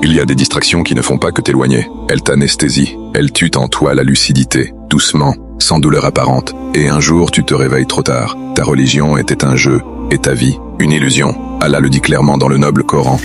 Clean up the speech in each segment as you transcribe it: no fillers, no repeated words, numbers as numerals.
Il y a des distractions qui ne font pas que t'éloigner. Elles t'anesthésient. Elles tuent en toi la lucidité, doucement, sans douleur apparente. Et un jour, tu te réveilles trop tard. Ta religion était un jeu, et ta vie, une illusion. Allah le dit clairement dans le noble Coran.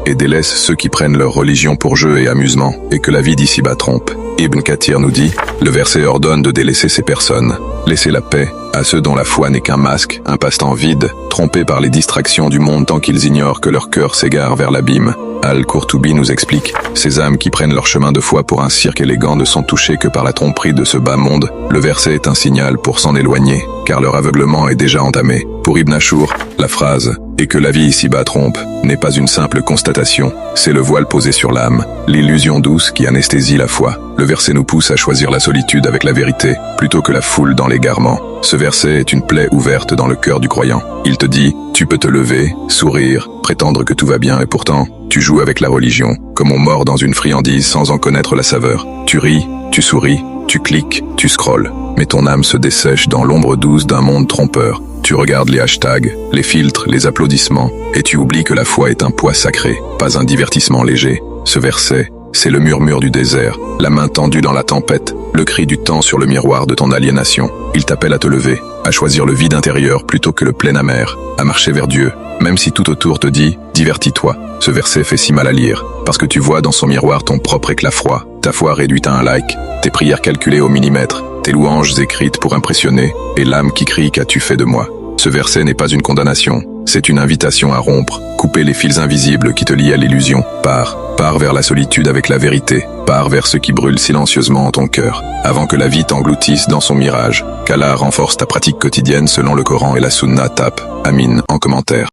Et délaisse ceux qui prennent leur religion pour jeu et amusement, et que la vie d'ici-bas trompe. Ibn Kathir nous dit, le verset ordonne de délaisser ces personnes. Laissez la paix à ceux dont la foi n'est qu'un masque, un passe-temps vide, trompés par les distractions du monde tant qu'ils ignorent que leur cœur s'égare vers l'abîme. Al-Qurtubi nous explique, ces âmes qui prennent leur chemin de foi pour un cirque élégant ne sont touchées que par la tromperie de ce bas monde. Le verset est un signal pour s'en éloigner, car leur aveuglement est déjà entamé. Pour Ibn Ashur, la phrase « et que la vie ici-bas trompe » n'est pas une simple constatation, c'est le voile posé sur l'âme, l'illusion douce qui anesthésie la foi. Le verset nous pousse à choisir la solitude avec la vérité, plutôt que la foule dans l'égarement. Ce verset est une plaie ouverte dans le cœur du croyant. Il te dit, tu peux te lever, sourire, prétendre que tout va bien et pourtant, tu joues avec la religion, comme on mord dans une friandise sans en connaître la saveur. Tu ris, tu souris, tu cliques, tu scrolles, mais ton âme se dessèche dans l'ombre douce d'un monde trompeur. Tu regardes les hashtags, les filtres, les applaudissements, et tu oublies que la foi est un poids sacré, pas un divertissement léger. Ce verset, c'est le murmure du désert, la main tendue dans la tempête, le cri du temps sur le miroir de ton aliénation. Il t'appelle à te lever, à choisir le vide intérieur plutôt que le plein amer, à marcher vers Dieu, même si tout autour te dit « divertis-toi ». Ce verset fait si mal à lire, parce que tu vois dans son miroir ton propre éclat froid, ta foi réduite à un like, tes prières calculées au millimètre, tes louanges écrites pour impressionner, et l'âme qui crie « qu'as-tu fait de moi ?» Ce verset n'est pas une condamnation, c'est une invitation à rompre, couper les fils invisibles qui te lient à l'illusion. Pars vers la solitude avec la vérité, pars vers ce qui brûle silencieusement en ton cœur, avant que la vie t'engloutisse dans son mirage. Qu'Allah renforce ta pratique quotidienne selon le Coran et la Sunna. Tape Amin en commentaire.